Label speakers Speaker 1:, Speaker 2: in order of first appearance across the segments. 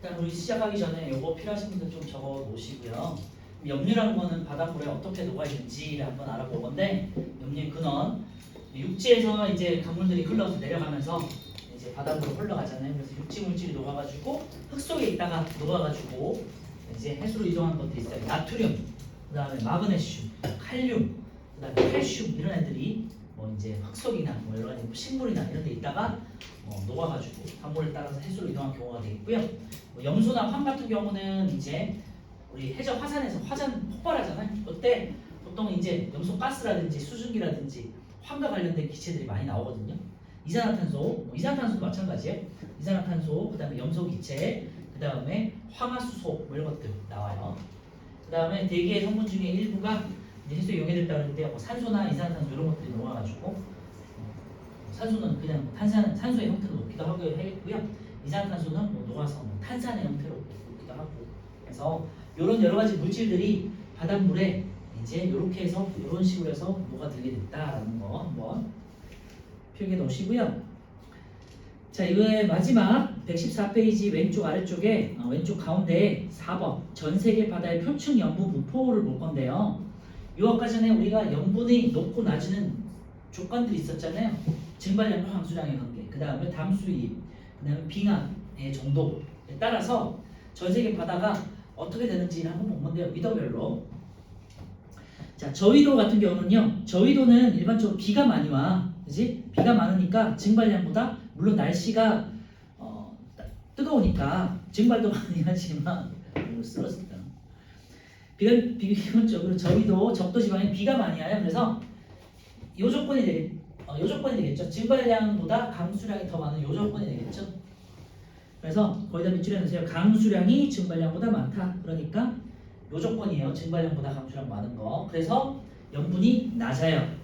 Speaker 1: 일단 우리 시작하기 전에 요거 필요하신 분들 좀 적어 놓으시고요. 염류라는 거는 바닷물에 어떻게 녹아 있는지를 한번 알아볼 건데, 염류의 근원, 육지에서 이제 강물들이 흘러서 내려가면서 이제 바닷물로 흘러가잖아요. 그래서 육지 물질이 녹아가지고 흙 속에 있다가 녹아가지고 이제 해수로 이동하는 것도 있어요. 나트륨, 그다음에 마그네슘, 칼륨, 그다음에 칼슘 이런 애들이 뭐 이제 흙 속이나 뭐 여러 가지 식물이나 이런 데 있다가 녹아가지고 강물에 따라서 해수로 이동한 경우가 되겠고요. 뭐 염소나 황 같은 경우는 이제 우리 해저 화산에서 화산 폭발하잖아요. 그때 보통 이제 염소 가스라든지 수증기라든지 황과 관련된 기체들이 많이 나오거든요. 이산화탄소, 이산화탄소도 마찬가지예요. 이산화탄소, 그다음에 염소 기체, 그다음에 황화수소 뭐 이런 것들 나와요. 그다음에 대기의 성분 중에 일부가 이제 해수에 용해됐다 그랬는데 뭐 산소나 이산화탄소 이런 것들이 녹아가지고 산소는 그냥 산소의 형태로 녹기도 하고요. 이산화탄소는 뭐 녹아서 뭐 탄산의 형태로 녹기도 하고. 그래서 이런 여러 가지 물질들이 바닷물에 이제 이렇게 해서 이런 식으로 해서 녹아들게 됐다라는 거 한번 표기해 놓으시고요. 자, 이거의 마지막 114페이지 왼쪽 아래쪽에 왼쪽 가운데 4번 전 세계 바다의 표층 염분 분포를 볼 건데요. 이것까 전에 우리가 염분이 높고 낮은 조건들이 있었잖아요. 증발량과 강수량의 관계, 그 다음에 담수입, 그 다음에 빙하의 정도에 따라서 전 세계 바다가 어떻게 되는지를 한번 본 건데요. 위도별로. 자, 저위도 같은 경우는요. 저위도는 일반적으로 비가 많이 와. 그지? 비가 많으니까 증발량보다 물론 날씨가 뜨거우니까 증발도 많이 하지만 쓰러졌다. 기본적으로 저위도 적도 지방에 비가 많이 와요. 그래서 요 조건이 되겠죠. 증발량보다 강수량이 더 많은 요 조건이 되겠죠. 그래서 거기다 밑줄에 놓으세요. 강수량이 증발량보다 많다. 그러니까 요 조건이에요. 증발량보다 강수량 많은 거. 그래서 염분이 낮아요.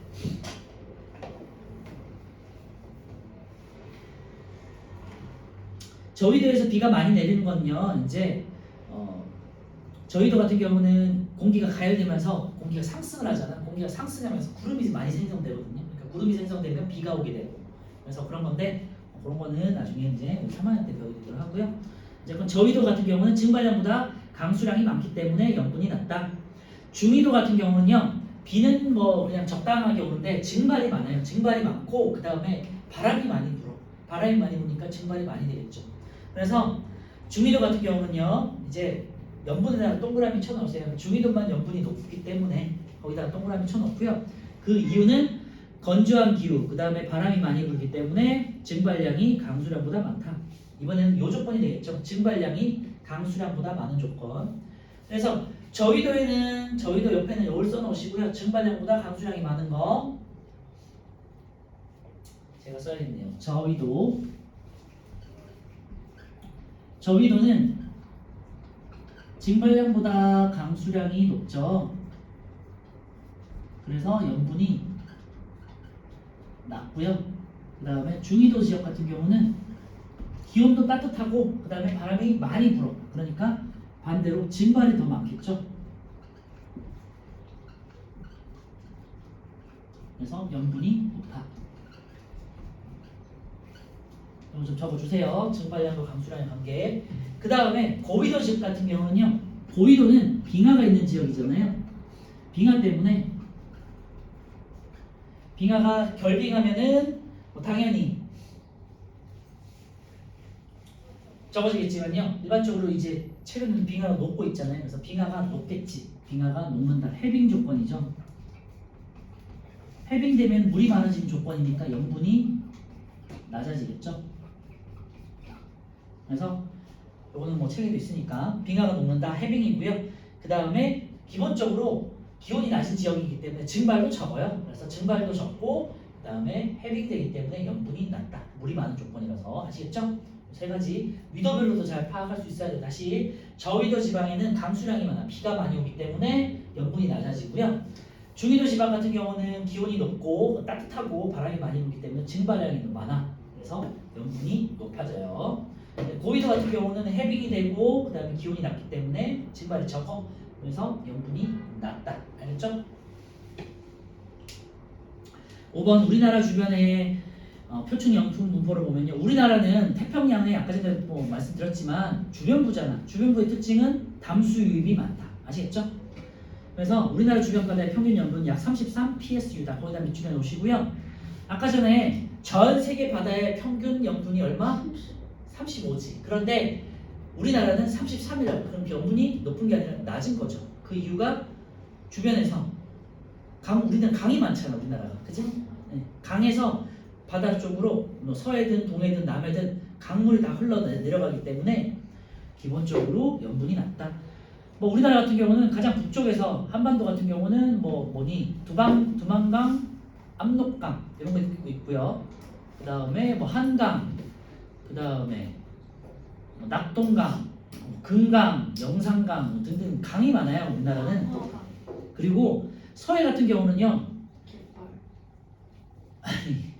Speaker 1: 저위도에서 비가 많이 내리는 건요. 이제 저위도 같은 경우는 공기가 가열되면서 공기가 상승을 하잖아. 공기가 상승하면서 구름이 많이 생성되거든요. 그러니까 구름이 생성되면 비가 오게 되고. 그래서 그런 건데 그런 거는 나중에 이제 3학년 때 배우도록 하고요. 이제 그럼 저위도 같은 경우는 증발량보다 강수량이 많기 때문에 염분이 낮다. 중위도 같은 경우는요. 비는 뭐 그냥 적당하게 오는데 증발이 많아요. 증발이 많고 그 다음에 바람이 많이 불어. 바람이 많이 부니까 증발이 많이 되겠죠. 그래서 중위도 같은 경우는요. 이제 염분에다가 동그라미 쳐놓으세요. 중위도만 염분이 높기 때문에 거기다가 동그라미 쳐놓고요. 그 이유는 건조한 기후, 그 다음에 바람이 많이 불기 때문에 증발량이 강수량보다 많다. 이번에는 요 조건이 되겠죠. 증발량이 강수량보다 많은 조건. 그래서 저위도 옆에는 요걸 써놓으시고요. 증발량보다 강수량이 많은 거 제가 써야겠네요. 저위도는 증발량보다 강수량이 높죠. 그래서 염분이 낮고요. 그 다음에 중위도 지역 같은 경우는 기온도 따뜻하고 그 다음에 바람이 많이 불어. 그러니까 반대로 증발이 더 많겠죠. 그래서 염분이 높다. 이거 좀 적어주세요. 증발량과 강수량의 관계. 그 다음에 고위도 지역 같은 경우는요. 고위도는 빙하가 있는 지역이잖아요. 빙하 때문에 빙하가 결빙하면은 뭐 당연히 적어지겠지만요. 일반적으로 이제 최근에는 빙하가 녹고 있잖아요. 그래서 빙하가 녹겠지. 빙하가 녹는다. 해빙 조건이죠. 해빙되면 물이 많아지는 조건이니까 염분이 낮아지겠죠. 그래서 요거는 뭐 책에도 있으니까 빙하가 녹는다. 해빙이고요. 그 다음에 기본적으로 기온이 낮은 지역이기 때문에 증발도 적어요. 그래서 증발도 적고 그 다음에 해빙되기 때문에 염분이 낮다. 물이 많은 조건이라서 아시겠죠? 세 가지 위도별로도 잘 파악할 수 있어야 돼요. 다시 저위도 지방에는 강수량이 많아. 비가 많이 오기 때문에 염분이 낮아지고요. 중위도 지방 같은 경우는 기온이 높고 따뜻하고 바람이 많이 불기 때문에 증발량이 많아. 그래서 염분이 높아져요. 고위도 같은 경우는 해빙이 되고 그 다음에 기온이 낮기 때문에 증발이 적어. 그래서 염분이 낮다. 알겠죠? 5번 우리나라 주변에 표층 영품 분포를 보면요. 우리나라는 태평양에 아까 전에 뭐 말씀드렸지만 주변부잖아. 주변부의 특징은 담수 유입이 많다. 아시겠죠? 그래서 우리나라 주변 바다의 평균 염분 약 33 PSU다. 거기다 밑줄에 놓으시고요. 아까 전에 전 세계 바다의 평균 염분이 얼마? 35지. 그런데 우리나라는 33이라고. 그럼 염분이 높은 게 아니라 낮은 거죠. 그 이유가 주변에서 우리는 강이 많잖아. 우리나라가. 그지? 네. 강에서 바다 쪽으로 뭐 서해든 동해든 남해든 강물이 다 흘러내려가기 때문에 기본적으로 염분이 낮다. 뭐 우리나라 같은 경우는 가장 북쪽에서 한반도 같은 경우는 두만강, 압록강 이런 거 있고요. 그 다음에 뭐 한강, 그 다음에 낙동강, 금강, 영산강 등등 강이 많아요. 우리나라는. 그리고 서해 같은 경우는요. 아니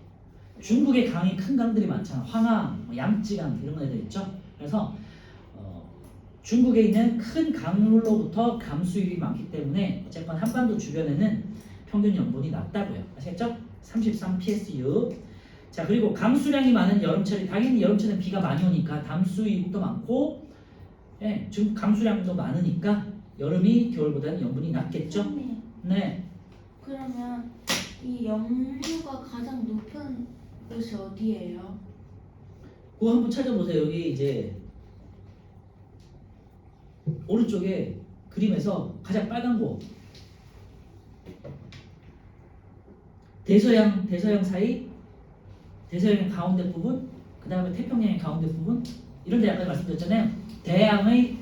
Speaker 1: 중국의 강이 큰 강들이 많잖아. 황하, 양쯔강 이런 애들 있죠. 그래서 중국에 있는 큰 강물로부터 감수율이 많기 때문에 어쨌건 한반도 주변에는 평균 염분이 낮다고요. 아시겠죠? 33 PSU. 자 그리고 강수량이 많은 여름철이 당연히 여름철은 비가 많이 오니까 담수율도 많고 예, 지금 강수량도 많으니까 여름이 겨울보다는 염분이 낮겠죠? 네.
Speaker 2: 그러면 이 염류가 가장 높은 곳이 어디예요?
Speaker 1: 그거 한번 찾아보세요. 여기 이제 오른쪽에 그림에서 가장 빨간 거 대서양 사이, 대서양의 가운데 부분, 그 다음에 태평양의 가운데 부분 이런 데 아까 말씀드렸잖아요. 해양의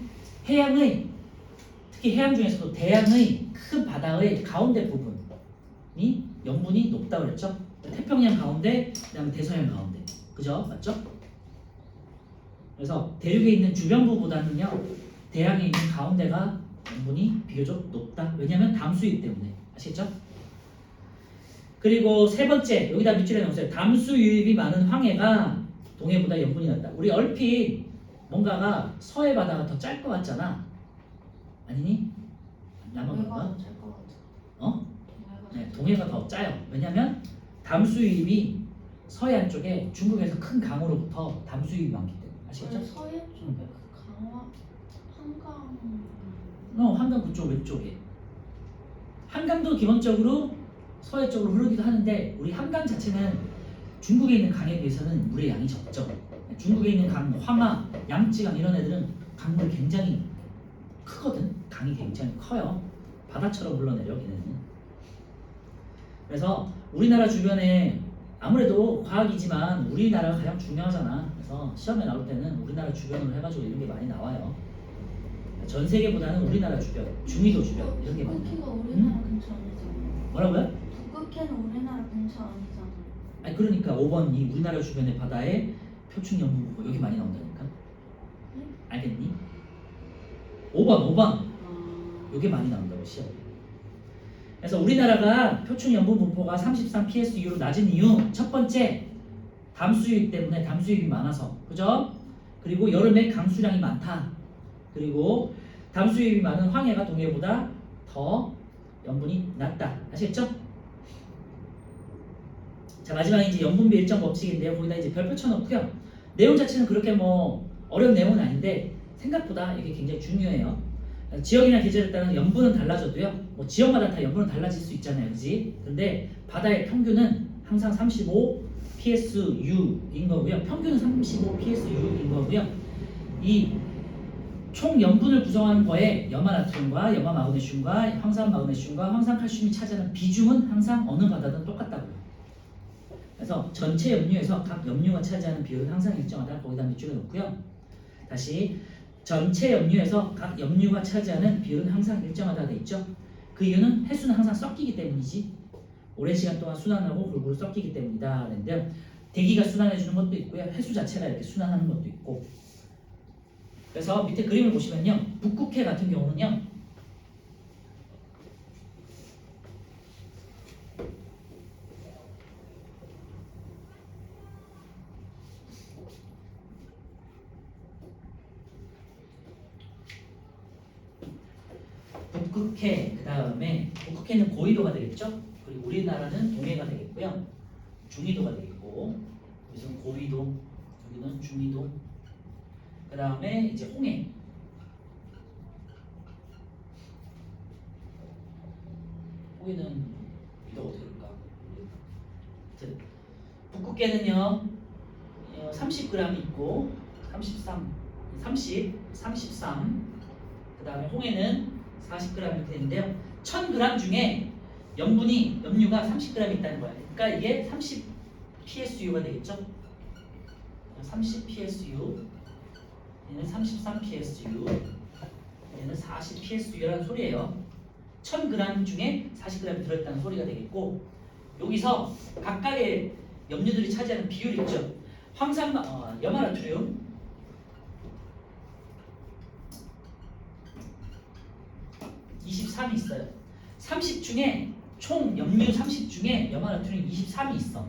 Speaker 1: 특히 해양 중에서도 대양의 큰 바다의 가운데 부분이 염분이 높다고 그랬죠. 태평양 가운데, 그 다음에 대서양 가운데. 그죠? 맞죠? 그래서 대륙에 있는 주변부보다는요. 대양에 있는 가운데가 염분이 비교적 높다. 왜냐하면 담수이기 때문에. 아시겠죠? 그리고 세 번째, 여기다 밑줄에 넣으세요. 담수 유입이 많은 황해가 동해보다 염분이 낮다. 우리 얼핏 뭔가가 서해 바다가 더 짤 것 같잖아. 아니니? 나만 그런가? 어? 네, 동해가 더 짜요. 왜냐면 담수 유입이 서해안 쪽에 중국에서 큰 강으로부터 담수 유입이 많기 때문에. 아시겠죠?
Speaker 2: 서해 쪽에 강화 한강.
Speaker 1: 한강 그쪽 왼쪽에. 한강도 기본적으로 서해 쪽으로 흐르기도 하는데 우리 한강 자체는 중국에 있는 강에 비해서는 물의 양이 적죠. 중국에 있는 강, 황하, 양쯔강 이런 애들은 강물이 굉장히 크거든. 강이 굉장히 커요. 바다처럼 흘러내려 걔네는. 그래서 우리나라 주변에 아무래도 과학이지만 우리나라가 가장 중요하잖아. 그래서 시험에 나올 때는 우리나라 주변으로 해가지고 이런 게 많이 나와요. 전 세계보다는 우리나라 주변, 중위도 주변 이런 게 많이 나와요.
Speaker 2: 북극해가 우리나라 근처 아니잖아.
Speaker 1: 뭐라고요?
Speaker 2: 북극해는 우리나라 근처 아니잖아.
Speaker 1: 아니 그러니까 5번이 우리나라 주변의 바다에 표층 염분 보고 여기 많이 나온다니까. 알겠니? 5번 여기 많이 나온다고 시험에. 그래서 우리나라가 표층 염분 분포가 33 PSU로 낮은 이유 첫 번째 담수유입 때문에 담수유입이 많아서 그죠? 그리고 여름에 강수량이 많다. 그리고 담수유입이 많은 황해가 동해보다 더 염분이 낮다. 아시겠죠? 자 마지막에 이제 염분비 일정 법칙인데요. 거기다 이제 별표 쳐놓고요. 내용 자체는 그렇게 뭐 어려운 내용은 아닌데 생각보다 이게 굉장히 중요해요. 지역이나 계절에 따른 염분은 달라져도요. 뭐 지역마다 다 염분은 달라질 수 있잖아요, 그지? 근데 바다의 평균은 항상 35 PSU인 거고요. 평균은 35 PSU인 거고요. 이 총 염분을 구성하는 거에 염화나트륨과 염화마그네슘과 황산마그네슘과 황산칼슘이 차지하는 비중은 항상 어느 바다든 똑같다고요. 그래서 전체 염류에서 각 염류가 차지하는 비율은 항상 일정하다. 거기다 밑줄에 놓고요. 다시 전체 염류에서 각 염류가 차지하는 비율은 항상 일정하다 돼 있죠. 그 이유는 해수는 항상 섞이기 때문이지. 오랜 시간 동안 순환하고 골고루 섞이기 때문이다. 그런데 대기가 순환해 주는 것도 있고요. 해수 자체가 이렇게 순환하는 것도 있고. 그래서 밑에 그림을 보시면요. 북극해 같은 경우는요. 북극해 그 다음에 북극해는 고위도가 되겠죠. 그리고 우리나라는 동해가 되겠고요. 중위도가 되겠고 고위동, 여기는 중위동. 그 다음에 이제 홍해. 홍해는 비도가 어떻게 될까? 북극계는요 30g 있고 33. 그 다음에 홍해는 40g 이렇게 되는데요. 1000g 중에 염류가 30g 있다는 거야. 그러니까 이게 30 PSU가 되겠죠. 30 PSU, 얘는 33 PSU, 얘는 40 PSU라는 소리예요. 1000g 중에 40g이 들어있다는 소리가 되겠고, 여기서 각각의 염류들이 차지하는 비율이 있죠. 염화나트륨 23이 있어요. 30 중에 총 염류 30 중에 염화나트륨이 23이 있어.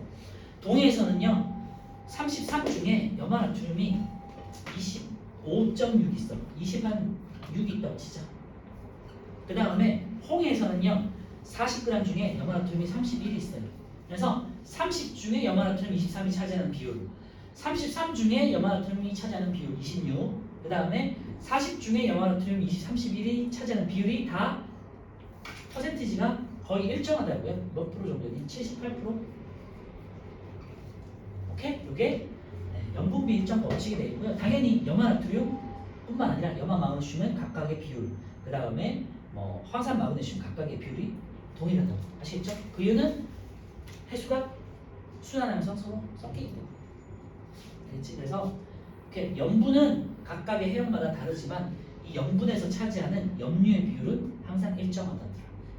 Speaker 1: 동해에서는요 33 중에 염화나트륨이 25.6 있어. 26 있다고 치자. 그 다음에 홍해에서는요 40g 중에 염화나트륨이 31이 있어요. 그래서 30 중에 염화나트륨 23이 차지하는 비율, 33 중에 염화나트륨이 차지하는 비율 26, 그 다음에 40 중에 염화나트륨 31이 차지하는 비율이 다 퍼센티지가 거의 일정하다고요. 몇 프로 정도니? 78%? 오케이? 이게 염분비 일정 법칙이 되어 있고요. 당연히 염화나트륨뿐만 아니라 염화 마그네슘은 각각의 비율, 그 다음에 황산 마그네슘 각각의 비율이 동일하다고. 아시겠죠? 그 이유는 해수가 순환하면서 서로 섞이기 때문에. 됐지? 그래서 이렇게 염분은 각각의 해역마다 다르지만 이 염분에서 차지하는 염류의 비율은 항상 일정하다.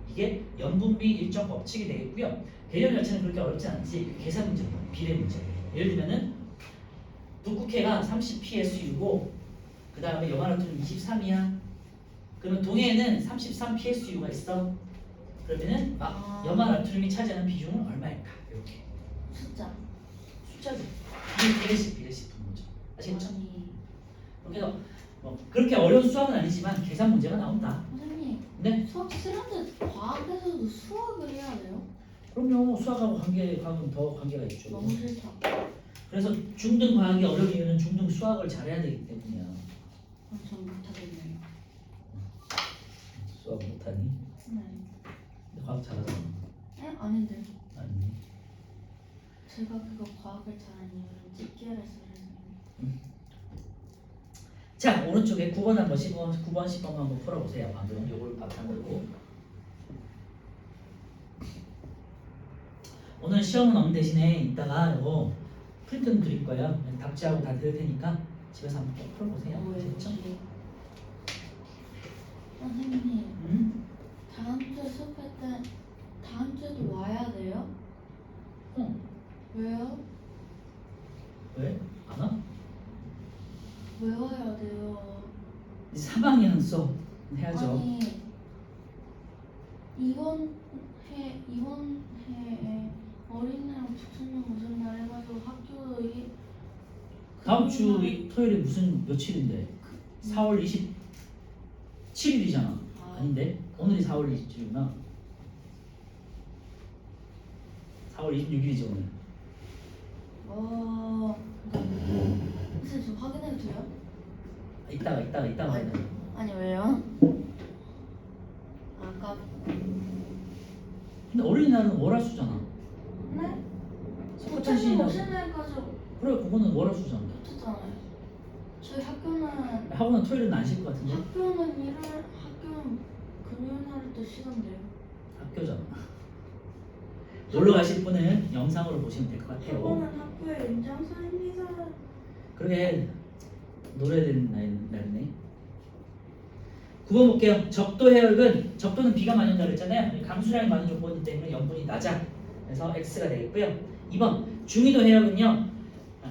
Speaker 1: 이게 염분비 일정 법칙이 되겠고요. 개념 자체는 그렇게 어렵지 않지. 계산 문제예요. 비례 문제. 예를 들면은 북극해가 30 PSU고 그 다음에 염화나트륨 23이야. 그러면 동해에는 33 PSU가 있어. 그러면은 염화나트륨이 차지하는 비중은 얼마일까? 이렇게 숫자죠. 비례식 분모죠. 아시겠죠? 그래서 그렇게 어려운 수학은 아니지만 계산 문제가 나온다.
Speaker 2: 선생님,
Speaker 1: 네?
Speaker 2: 수학 싫은데 과학에서도 수학을 해야 돼요?
Speaker 1: 그럼요. 수학하고 과학은 더 관계가 있죠.
Speaker 2: 너무 싫다.
Speaker 1: 그래서 중등 과학이 어려운 이유는 중등 수학을 잘해야 되기 때문이야.
Speaker 2: 전 못하겠네요.
Speaker 1: 수학 못하니?
Speaker 2: 네.
Speaker 1: 근데 과학 잘하잖아.
Speaker 2: 아닌데.
Speaker 1: 아니.
Speaker 2: 제가 그거 과학을 잘하는 이유는 집계를 써서.
Speaker 1: 자, 오른쪽에 9번 한번 9번 10번 한번 풀어보세요. 방금 요걸 바탕으로. 오늘 시험은 없는 대신에 이따가 이거 프린트는 드릴 거예요. 답지하고 다 드릴 테니까 집에서 한번 꼭 풀어보세요. 아시겠죠?
Speaker 2: 선생님, 다음 주에 수업할 때 다음 주에도 와야 돼요?
Speaker 1: 응.
Speaker 2: 왜요?
Speaker 1: 왜? 안 와?
Speaker 2: 외워야 돼요.
Speaker 1: 이제 3학년 수업 해야죠.
Speaker 2: 아니, 이번 해에 어린이랑 부처님 무슨 날 해가지고 학교
Speaker 1: 다음 주 토요일이 무슨 며칠인데? 4월 27일이잖아. 아닌데? 오늘이 4월 27일이구나. 4월 26일이죠 오늘.
Speaker 2: 혹시 저 확인해도 돼요?
Speaker 1: 이따가 해야 돼.
Speaker 2: 아니 왜요? 아까
Speaker 1: 근데 어린이날은 월화수잖아.
Speaker 2: 네?
Speaker 1: 석가탄
Speaker 2: 부처님
Speaker 1: 시인하고.
Speaker 2: 오신 날까지
Speaker 1: 그래, 그거는 월화수잖아.
Speaker 2: 못했잖아요. 저희 학교는
Speaker 1: 학원은 토요일은 안 쉴 것 같은데?
Speaker 2: 학교는 금요일 날도 시간돼요.
Speaker 1: 학교잖아. 놀러 가실 분은 영상으로 보시면 될 것 같아요.
Speaker 2: 학원은 학교의 연장선입니다.
Speaker 1: 그러게 놀아야 되는 날이네. 9번 볼게요. 적도 해역은 적도는 비가 많이 온다고 했잖아요. 강수량이 많은 조건이기 때문에 염분이 낮아. 그래서 X가 되겠고요. 2번 중위도 해역은요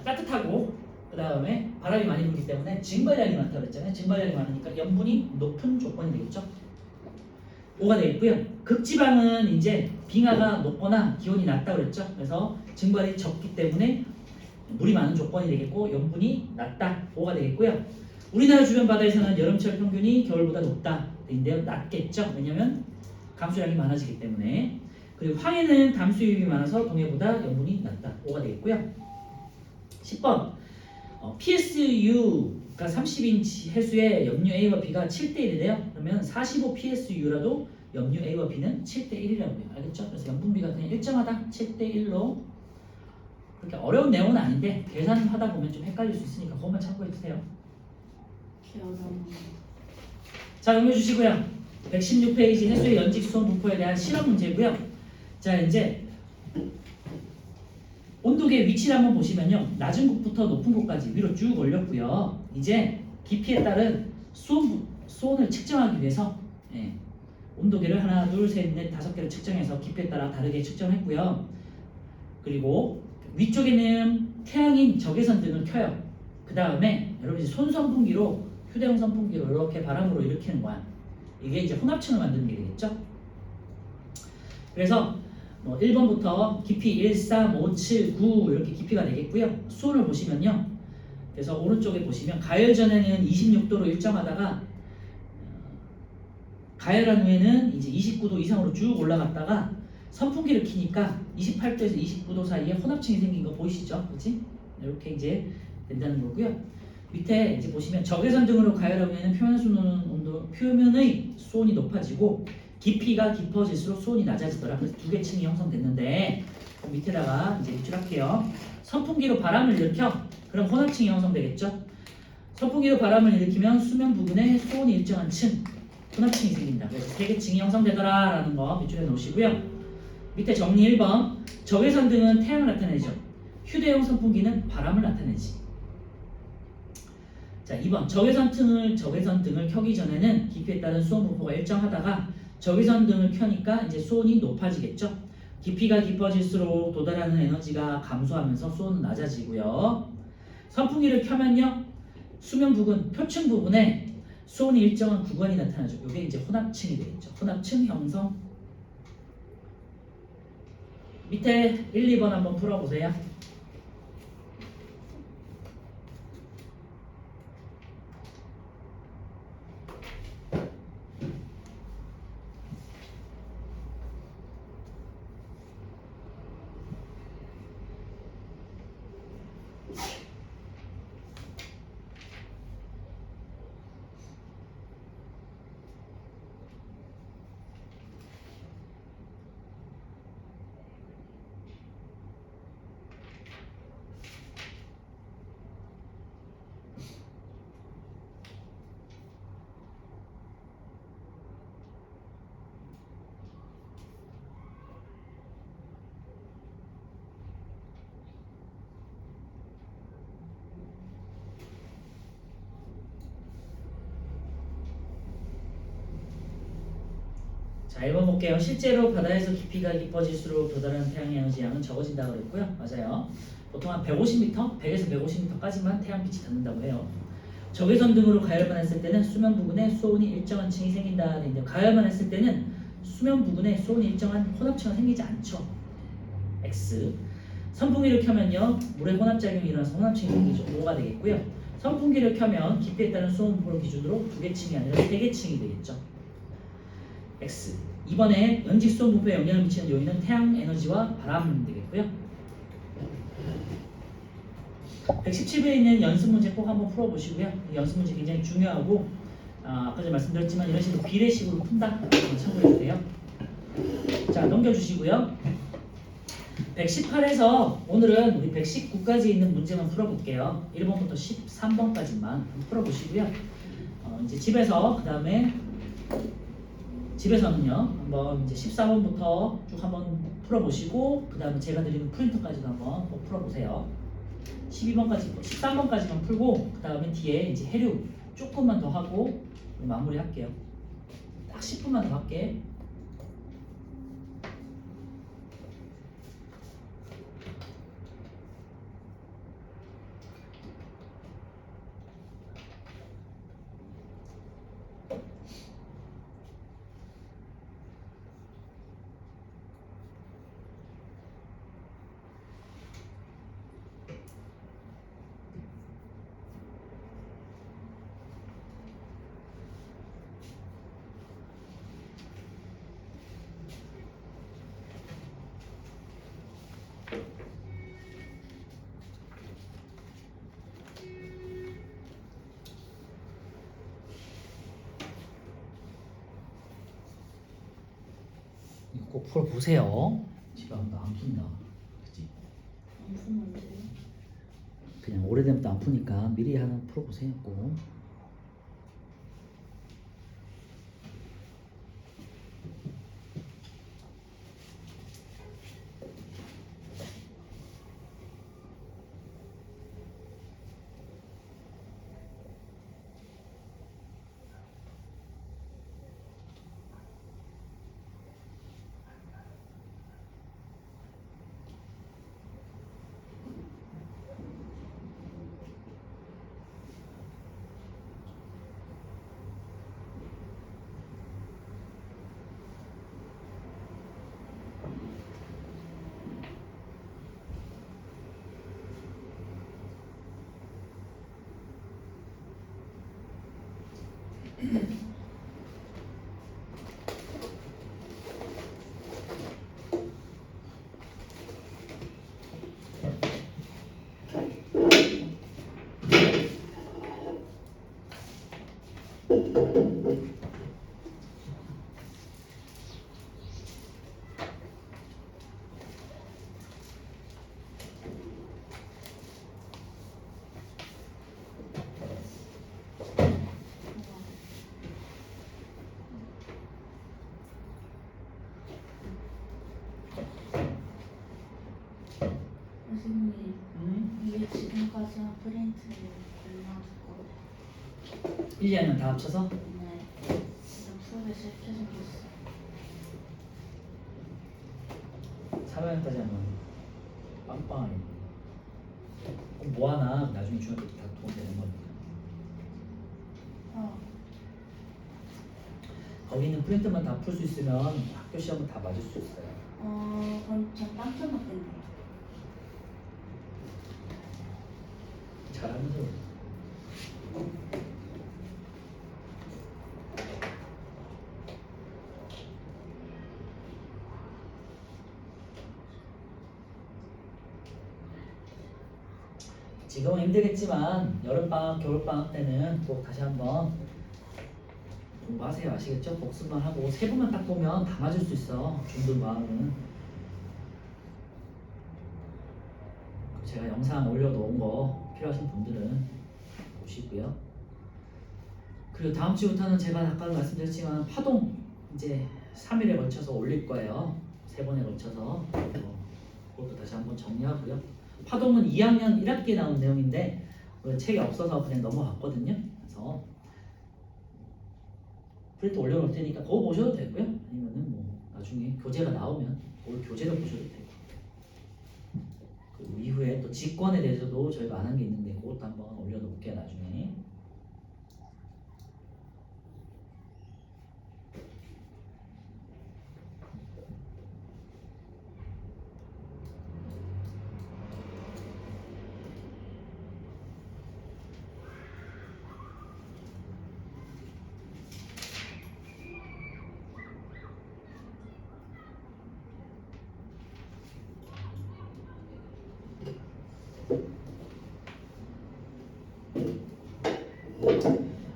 Speaker 1: 따뜻하고 그 다음에 바람이 많이 불기 때문에 증발량이 많다고 그랬잖아요. 증발량이 많으니까 염분이 높은 조건이 되겠죠. 5가 되겠고요. 극지방은 이제 빙하가 높거나 기온이 낮다고 그랬죠. 그래서 증발이 적기 때문에 물이 많은 조건이 되겠고 염분이 낮다. 5가 되겠고요. 우리나라 주변 바다에서는 여름철 평균이 겨울보다 높다. 인데요. 낮겠죠. 왜냐하면 강수량이 많아지기 때문에. 그리고 황해는 담수 유입이 많아서 동해보다 염분이 낮다. 5가 되겠고요. 10번 PSU가 30인치 해수의 염류 A와 B가 7대1이래요. 그러면 45 PSU라도 염류 A와 B는 7대1이라고 해요. 알겠죠? 그래서 염분비가 그냥 일정하다. 7대1로 그렇게 어려운 내용은 아닌데 계산하다 보면 좀 헷갈릴 수 있으니까 그것만 참고해 주세요.
Speaker 2: 어려운.
Speaker 1: 자, 넘겨 주시고요. 116페이지 해수의 연직 수온 분포에 대한 실험 문제고요. 자, 이제 온도계 위치를 한번 보시면요. 낮은 곳부터 높은 곳까지 위로 쭉 올렸고요. 이제 깊이에 따른 수온을 측정하기 위해서 온도계를 하나, 둘, 셋, 넷, 5개를 측정해서 깊이에 따라 다르게 측정했고요. 그리고 위쪽에는 태양인 적외선 등을 켜요. 그 다음에 여러분 이제 손선풍기로 휴대용 선풍기로 이렇게 바람으로 일으키는 거야. 이게 이제 혼합층을 만드는 게 되겠죠. 그래서 1번부터 깊이 1, 3, 5, 7, 9 이렇게 깊이가 되겠고요. 수온을 보시면요. 그래서 오른쪽에 보시면 가열 전에는 26도로 일정하다가 가열한 후에는 이제 29도 이상으로 쭉 올라갔다가 선풍기를 켜니까 28도에서 29도 사이에 혼합층이 생긴 거 보이시죠? 그렇지? 이렇게 이제 된다는 거고요. 밑에 이제 보시면 적외선 등으로 가열하면 표면의 수온이 높아지고 깊이가 깊어질수록 수온이 낮아지더라. 그래서 두 개 층이 형성됐는데 밑에다가 이제 입출할게요. 선풍기로 바람을 일으켜 그럼 혼합층이 형성되겠죠. 선풍기로 바람을 일으키면 수면 부근에 수온이 일정한 층 혼합층이 생긴다. 그래서 세 개 층이 형성되더라 라는 거 밑줄에 놓으시고요. 밑에 정리 1번 적외선 등은 태양을 나타내죠. 휴대용 선풍기는 바람을 나타내지. 자, 2번 적외선 등을 켜기 전에는 깊이에 따른 수온 분포가 일정하다가 적외선 등을 켜니까 이제 수온이 높아지겠죠. 깊이가 깊어질수록 도달하는 에너지가 감소하면서 수온은 낮아지고요. 선풍기를 켜면요. 수면 부근, 표층 부분에 수온이 일정한 구간이 나타나죠. 이게 이제 혼합층이 되겠죠. 혼합층 형성. 밑에 1, 2번 한번 풀어보세요. 자, 1번 볼게요. 실제로 바다에서 깊이가 깊어질수록 도달하는 태양의 에너지 양은 적어진다고 그랬고요. 맞아요. 보통 한 150m, 100에서 150m까지만 태양빛이 닿는다고 해요. 적외선 등으로 가열만 했을 때는 수면 부근에 수온이 일정한 층이 생긴다. 근데 가열만 했을 때는 수면 부근에 수온이 일정한 혼합층은 생기지 않죠. X. 선풍기를 켜면요. 물의 혼합작용이 일어나서 혼합층이 생기죠. O가 되겠고요. 선풍기를 켜면 깊이에 따른 수온 분포를 기준으로 2개 층이 아니라 3개 층이 되겠죠. X. 이번에 연직 수온 분포에 영향을 미치는 요인은 태양 에너지와 바람 되겠고요. 117배에 있는 연습 문제 꼭 한번 풀어보시고요. 연습 문제 굉장히 중요하고 아까 전에 말씀드렸지만 이런 식으로 비례식으로 푼다. 참고해주세요. 자, 넘겨주시고요. 118에서 오늘은 우리 119까지 있는 문제만 풀어볼게요. 1번부터 13번까지만 풀어보시고요. 이제 집에서 그 다음에 집에서는요 한번 이제 14번부터 쭉 한번 풀어보시고 그 다음에 제가 드리는 프린터까지도 한번 꼭 풀어보세요. 12번까지 13번까지만 풀고 그 다음에 뒤에 이제 해류 조금만 더 하고 마무리할게요. 딱 10분만 더 할게. 꼭 풀어보세요. 집에 가면 안 푼다. 그치?
Speaker 2: 안 풀면 돼요?
Speaker 1: 그냥 오래되면 또 안 푸니까 미리 하나 풀어보세요. 꼭.
Speaker 2: 선생님, 이게 지금까지 한 프린트를 골라줄 거예요.
Speaker 1: 1년은 다 합쳐서?
Speaker 2: 네. 진짜 풀기 쉽게 생겼어.
Speaker 1: 3학년까지 하면 빵빵하게. 그럼 뭐 하나 나중에 중학교 때 다 도움 되는 겁니다. 거기는 프린트만 다 풀 수 있으면 학교 시험은 다 맞을 수 있어요.
Speaker 2: 그럼 전 빵점 맞겠네요.
Speaker 1: 잘하면서. 지금은 힘들겠지만 여름방학, 겨울방학 때는 꼭 다시 한번 공부하세요. 아시겠죠? 복습만 하고 세부만 딱 보면 다 맞을 수 있어. 중등 과학은. 제가 영상 올려놓은 거 필요하신 분들은 보시고요. 그리고 다음 주부터는 제가 아까 말씀드렸지만 파동 이제 3일에 걸쳐서 올릴 거예요. 3번에 걸쳐서. 그것도 다시 한번 정리하고요. 파동은 2학년 1학기에 나온 내용인데 책이 없어서 그냥 넘어갔거든요. 그래서 프린트 올려놓을 테니까 그거 보셔도 되고요. 아니면은 뭐 나중에 교재가 나오면 그 교재를 보셔도 되고. 그 이후에 또 직권에 대해서도 저희가 안 한 게 있는데 그것도 한번 올려놓을게요. 나중에.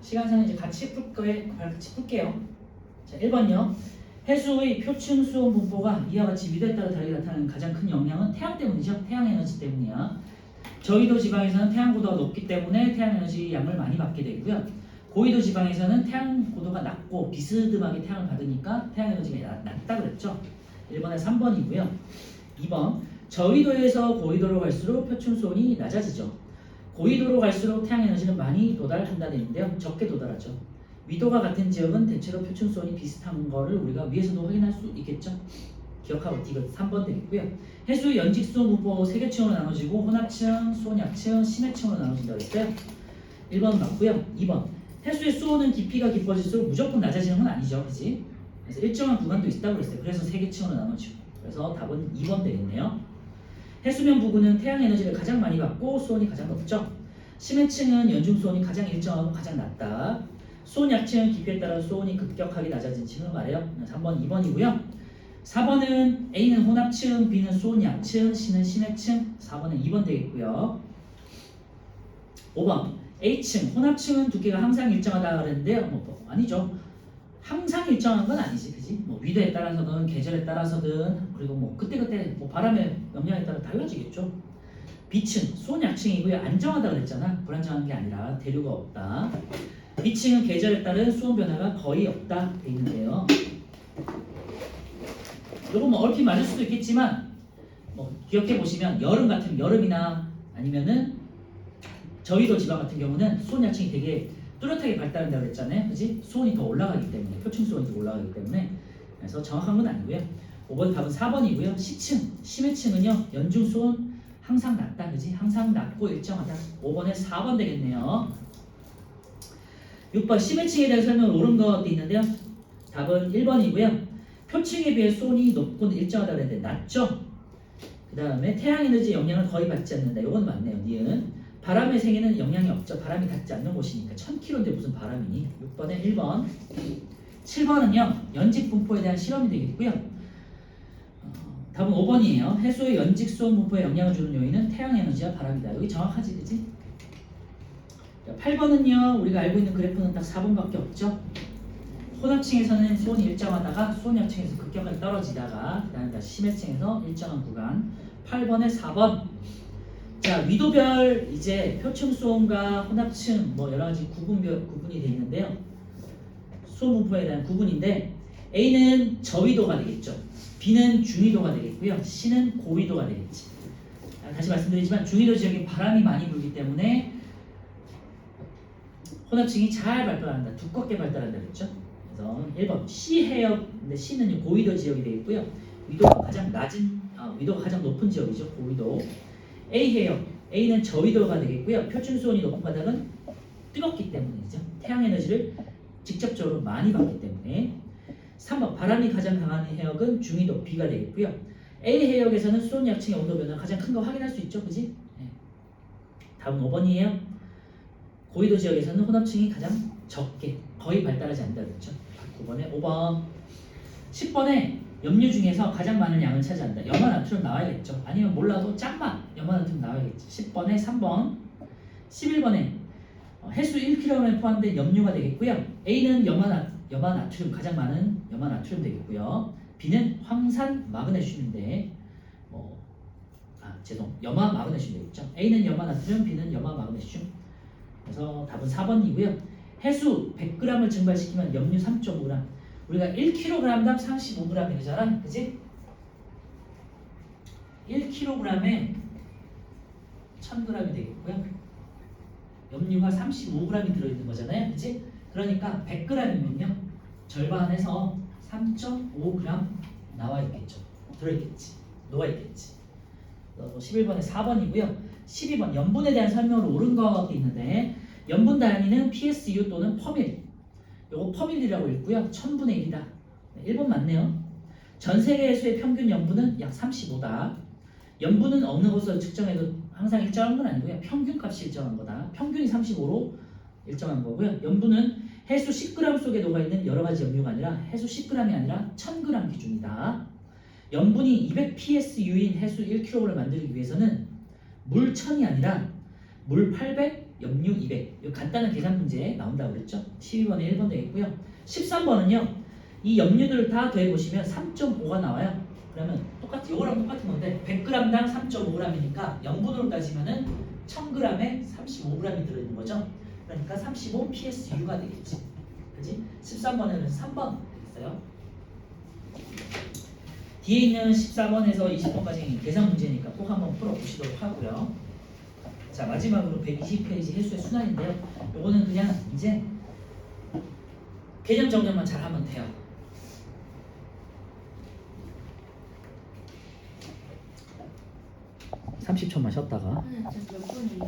Speaker 1: 시간상은 이제 같이 풀게요. 자, 1번요. 해수의 표층 수온 분포가 이와 같이 위도에 따라 다르게 나타나는 가장 큰 영향은 태양 때문이죠. 태양 에너지 때문이야. 저위도 지방에서는 태양 고도가 높기 때문에 태양 에너지 양을 많이 받게 되고요. 고위도 지방에서는 태양 고도가 낮고 비스듬하게 태양을 받으니까 태양 에너지가 낮다 그랬죠. 1번에 3번이고요. 2번 저위도에서 고위도로 갈수록 표층 수온이 낮아지죠. 고위도로 갈수록 태양 에너지는 많이 도달한다는 얘기인데요. 적게 도달하죠. 위도가 같은 지역은 대체로 표층 수온이 비슷한 거를 우리가 위에서도 확인할 수 있겠죠. 기억하고 이거 3번 되겠고요. 해수 연직 수온 분포 3개층으로 나눠지고 혼합층, 수온약층, 심해층으로 나눠진다고 했어요. 1번 맞고요. 2번 해수의 수온은 깊이가 깊어질수록 무조건 낮아지는 건 아니죠. 그지? 그래서 일정한 구간도 있다고 그랬어요. 그래서 3개층으로 나눠지고. 그래서 답은 2번 되겠네요. 해수면 부근은 태양 에너지를 가장 많이 받고 수온이 가장 높죠. 심해층은 연중 수온이 가장 일정하고 가장 낮다. 수온 약층은 깊이에 따라 수온이 급격하게 낮아진 층을 말해요. 3번, 2번이고요. 4번은 A는 혼합층, B는 수온 약층, C는 심해층. 4번은 2번 되겠고요. 5번 A층, 혼합층은 두께가 항상 일정하다 그랬는데요. 아니죠. 항상 일정한 건 아니지, 그지? 뭐 위도에 따라서든 계절에 따라서든 그리고 뭐 그때그때 뭐 바람의 영향에 따라 달라지겠죠. 비층, 수온 약층이고요. 안정하다 그랬잖아. 불안정한 게 아니라 대류가 없다. 비층은 계절에 따른 수온 변화가 거의 없다 돼 있는데요. 이거 뭐 얼핏 맞을 수도 있겠지만 뭐 기억해 보시면 여름 같은 여름이나 아니면은 저위도 지방 같은 경우는 수온 약층이 되게 뚜렷하게 발달한다고 그랬잖아요. 그지? 수온이 더 올라가기 때문에 표층 수온이 더 올라가기 때문에 그래서 정확한 건 아니고요. 5번 답은 4번이고요. 시층, 심해층은요. 연중 수온 항상 낮다. 그지? 항상 낮고 일정하다. 5번에 4번 되겠네요. 6번 심해층에 대한 설명을 옳은 것도 있는데요. 답은 1번이고요. 표층에 비해 수온이 높고 일정하다 그랬는데 낮죠? 그 다음에 태양에너지 영향을 거의 받지 않는다. 이건 맞네요. 니은. 바람의 생에는 영향이 없죠. 바람이 닿지 않는 곳이니까 1000km인데 무슨 바람이니? 6번에 1번. 7번은요. 연직 분포에 대한 실험이 되겠고요. 답은 5번이에요. 해수의 연직 수온 분포에 영향을 주는 요인은 태양에너지와 바람이다. 여기 정확하지, 그지? 8번은요. 우리가 알고 있는 그래프는 딱 4번밖에 없죠. 혼합층에서는 수온이 일정하다가 수온 약층에서 급격하게 떨어지다가 그 다음에 다시 심해층에서 일정한 구간. 8번에 4번. 자, 위도별 이제 표층 수온과 혼합층 뭐 여러 가지 구분이 돼 있는데요. 수온 분포에 대한 구분인데 A는 저위도가 되겠죠. B는 중위도가 되겠고요. C는 고위도가 되겠지. 다시 말씀드리지만 중위도 지역에 바람이 많이 불기 때문에 혼합층이 잘 발달한다. 두껍게 발달한다 그랬죠. 그래서 1번 C 해역. 근데 C는 고위도 지역이 되겠고요. 위도가 가장 낮은 위도가 가장 높은 지역이죠. 고위도. A 해역. A는 저위도가 되겠고요. 표층 수온이 높은 바닥은 뜨겁기 때문이죠. 태양 에너지를 직접적으로 많이 받기 때문에. 3번 바람이 가장 강한 해역은 중위도 B가 되겠고요. A 해역에서는 수온 약층의 온도 변화 가장 큰 거 확인할 수 있죠, 그지? 네. 다음 5번이에요. 고위도 지역에서는 혼합층이 가장 적게 거의 발달하지 않는다 그랬죠. 9번에 5번. 10번에 염류 중에서 가장 많은 양을 차지한다. 염화나트륨 나와야겠죠. 아니면 몰라도 짝만 염화나트륨 나와야겠지. 10번에 3번. 11번에 해수 1kg에 포함된 염류가 되겠고요. A는 염화나트륨 가장 많은 염화나트륨 되겠고요. B는 황산 마그네슘인데 염화 마그네슘 되겠죠. A는 염화나트륨, B는 염화 마그네슘. 그래서 답은 4번이고요. 해수 100g을 증발시키면 염류 3.5g. 우리가 1kg당 35g이 되잖아. 그지? 1kg에 1000g이 되겠고요. 염류가 35g이 들어있는 거잖아요. 그지? 그러니까 100g이면요. 절반에서 3.5g 나와 있겠죠. 들어있겠지. 녹아있겠지. 11번에 4번이고요. 12번 염분에 대한 설명을 옳은 것도 있는데 염분 단위는 PSU 또는 퍼밀. 요거 퍼밀이라고 읽고요. 1000분의 1이다. 1번 맞네요. 전 세계 해수의 평균 염분은 약 35다. 염분은 어느 곳으로 측정해도 항상 일정한 건 아니고요. 평균 값이 일정한 거다. 평균이 35로 일정한 거고요. 염분은 해수 10g 속에 녹아있는 여러 가지 염류가 아니라 해수 10g이 아니라 1000g 기준이다. 염분이 200 PSU인 해수 1kg를 만들기 위해서는 물 1000이 아니라 물 800, 염류 200. 이 간단한 계산 문제 나온다고 그랬죠. 12번에 1번 되겠고요. 13번은요. 이 염류들을 다 더해보시면 3.5가 나와요. 그러면 요거랑 똑같은 건데 100g당 3.5g이니까 염분으로 따지면은 1000g에 35g이 들어있는 거죠. 그러니까 35 PSU가 되겠지. 그지? 13번에는 3번 되겠어요. 뒤에 있는 14번에서 20번까지 계산 문제니까 꼭 한번 풀어보시도록 하고요. 자, 마지막으로 120페이지 해수의 순환인데요. 요거는 그냥 이제 개념 정리만 잘 하면 돼요. 30초만 쉬었다가
Speaker 2: 네, 지금 몇 분이에요?